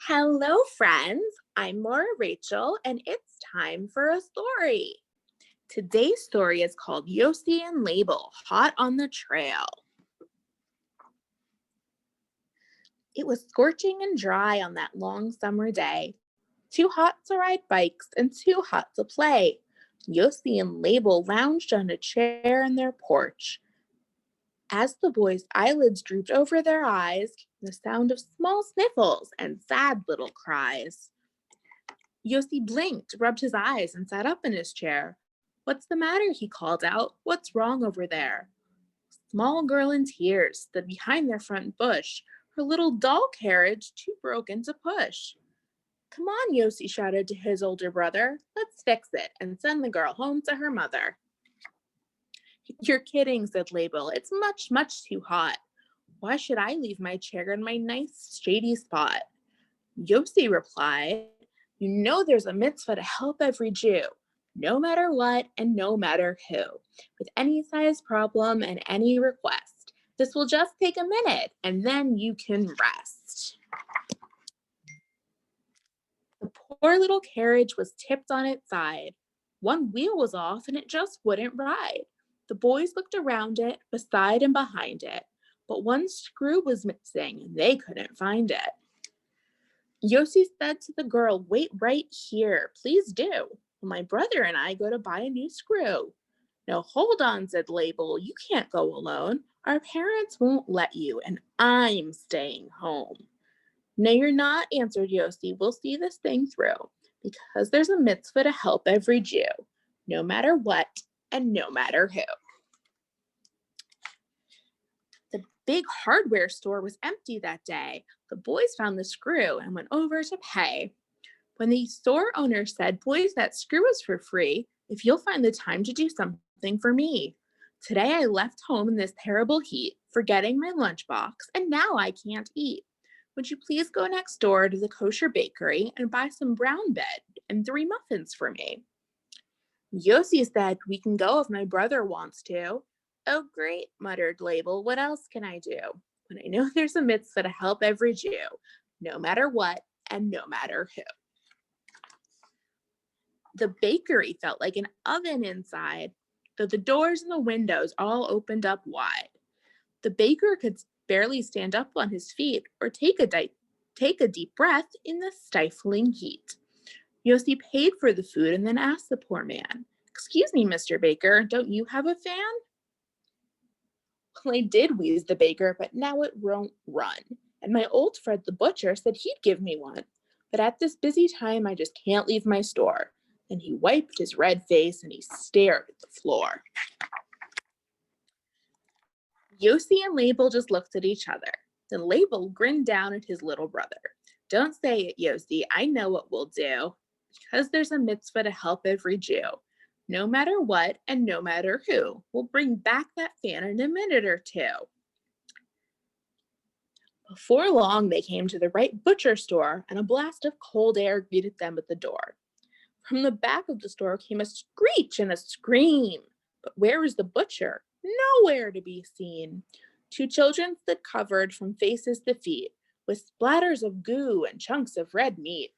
Hello, friends. I'm Morah Rachel, and it's time for a story. Today's story is called Yossi and Laibel, Hot on the Trail. It was scorching and dry on that long summer day. Too hot to ride bikes and too hot to play. Yossi and Laibel lounged on a chair in their porch. As the boys' eyelids drooped over their eyes, the sound of small sniffles and sad little cries. Yossi blinked, rubbed his eyes, and sat up in his chair. "What's the matter?" he called out. "What's wrong over there?" A small girl in tears stood behind their front bush, her little doll carriage too broken to push. "Come on," Yossi shouted to his older brother. "Let's fix it and send the girl home to her mother." "You're kidding," said Laibel. "It's much, much too hot. Why should I leave my chair in my nice, shady spot?" Yossi replied, "You know there's a mitzvah to help every Jew, no matter what and no matter who, with any size problem and any request. This will just take a minute, and then you can rest." The poor little carriage was tipped on its side. One wheel was off, and it just wouldn't ride. The boys looked around it, beside and behind it, but one screw was missing, and they couldn't find it. Yossi said to the girl, "Wait right here, please do, while my brother and I go to buy a new screw." "No, hold on," said Laibel. "You can't go alone. Our parents won't let you, and I'm staying home." "No, you're not," answered Yossi. "We'll see this thing through, because there's a mitzvah to help every Jew, no matter what and no matter who." The big hardware store was empty that day. The boys found the screw and went over to pay. When the store owner said, "Boys, that screw is for free if you'll find the time to do something for me. Today I left home in this terrible heat, forgetting my lunchbox, and now I can't eat. Would you please go next door to the kosher bakery and buy some brown bread and 3 muffins for me?" Yossi said, "We can go if my brother wants to." "Oh, great," muttered Laibel. "What else can I do? When I know there's a mitzvah to help every Jew, no matter what and no matter who." The bakery felt like an oven inside, though the doors and the windows all opened up wide. The baker could barely stand up on his feet or take a deep breath in the stifling heat. Yossi paid for the food and then asked the poor man, "Excuse me, Mr. Baker, don't you have a fan?" "Well, I did," wheezed the baker, "but now it won't run. And my old friend the butcher said he'd give me one. But at this busy time, I just can't leave my store." Then he wiped his red face and he stared at the floor. Yossi and Laibel just looked at each other. Then Laibel grinned down at his little brother. "Don't say it, Yossi. I know what we'll do. Because there's a mitzvah to help every Jew, no matter what and no matter who. We'll bring back that fan in a minute or two." Before long, they came to the right butcher store, and a blast of cold air greeted them at the door. From the back of the store came a screech and a scream. But where was the butcher? Nowhere to be seen. Two children stood covered from faces to feet, with splatters of goo and chunks of red meat.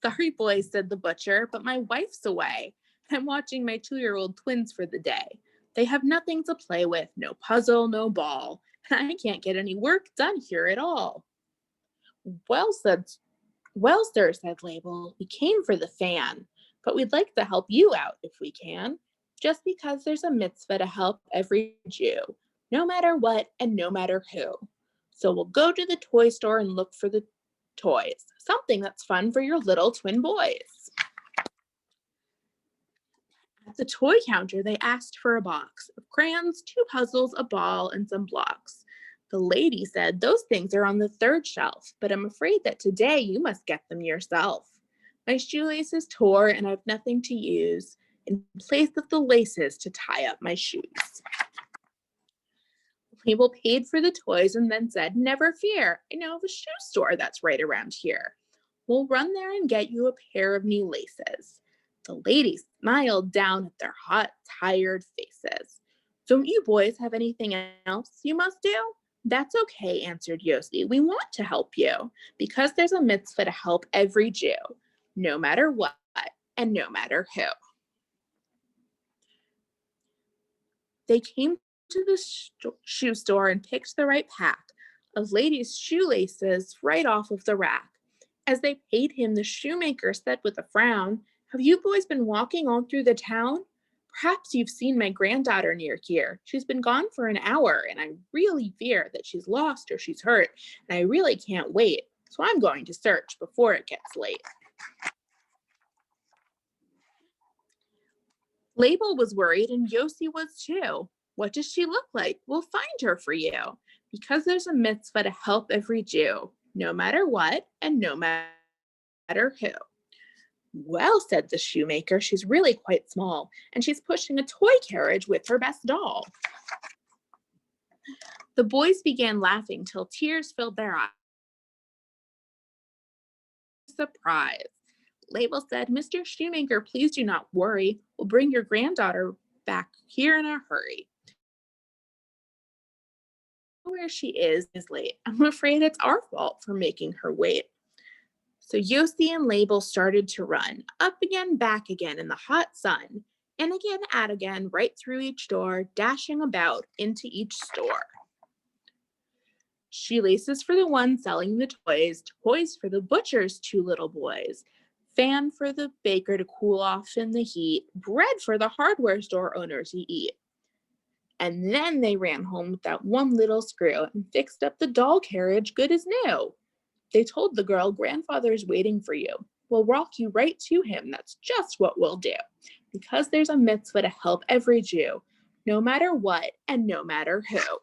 "Sorry, boys," said the butcher, "but my wife's away. I'm watching my 2-year-old twins for the day. They have nothing to play with, no puzzle, no ball, and I can't get any work done here at all." Well, said "Well, sir," said Laibel, "we came for the fan, but we'd like to help you out if we can, just because there's a mitzvah to help every Jew, no matter what and no matter who. So we'll go to the toy store and look for the toys, something that's fun for your little twin boys." At the toy counter, they asked for a box of crayons, 2 puzzles, a ball, and some blocks. The lady said, "Those things are on the 3rd shelf, but I'm afraid that today you must get them yourself. My shoelaces tore and I've nothing to use in place of the laces to tie up my shoes." Mabel paid for the toys and then said, "Never fear, I know of a shoe store that's right around here. We'll run there and get you a pair of new laces." The lady smiled down at their hot, tired faces. "Don't you boys have anything else you must do?" That's okay, answered Yossi. We want to help you because there's a mitzvah to help every Jew, no matter what and no matter who. They came to the shoe store and picked the right pack of ladies' shoelaces right off of the rack. As they paid him, the shoemaker said with a frown, "Have you boys been walking all through the town? Perhaps you've seen my granddaughter near here. She's been gone for an hour, and I really fear that she's lost or she's hurt, and I really can't wait. So I'm going to search before it gets late." Laibel was worried, and Yossi was too. "What does she look like? We'll find her for you. Because there's a mitzvah to help every Jew, no matter what and no matter who." "Well," said the shoemaker, "she's really quite small, and she's pushing a toy carriage with her best doll." The boys began laughing till tears filled their eyes. Surprise. Laibel said, "Mr. Shoemaker, please do not worry. We'll bring your granddaughter back here in a hurry. Where she is late. I'm afraid it's our fault for making her wait." So Yossi and Laibel started to run, up again, back again in the hot sun, in again, out again, right through each door, dashing about into each store. Shoelaces for the one selling the toys, toys for the butcher's two little boys, fan for the baker to cool off in the heat, bread for the hardware store owner to eat. And then they ran home with that one little screw and fixed up the doll carriage good as new. They told the girl, "Grandfather's waiting for you. We'll walk you right to him. That's just what we'll do. Because there's a mitzvah to help every Jew, no matter what and no matter who."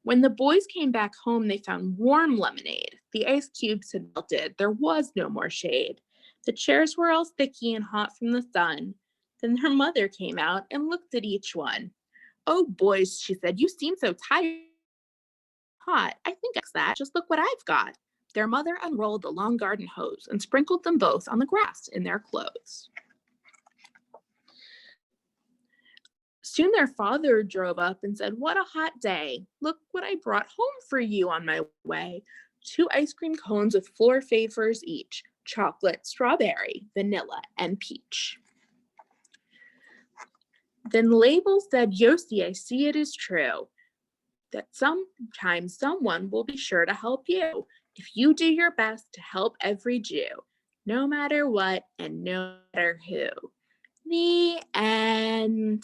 When the boys came back home, they found warm lemonade. The ice cubes had melted. There was no more shade. The chairs were all sticky and hot from the sun. Then their mother came out and looked at each one. "Oh, boys," she said, "you seem so tired. Hot. I think it's that. Just look what I've got." Their mother unrolled the long garden hose and sprinkled them both on the grass in their clothes. Soon their father drove up and said, "What a hot day. Look what I brought home for you on my way. 2 ice cream cones with 4 flavors each: chocolate, strawberry, vanilla, and peach." Then Laibel said, "Yossi, I see it is true that sometimes someone will be sure to help you if you do your best to help every Jew, no matter what and no matter who." The end.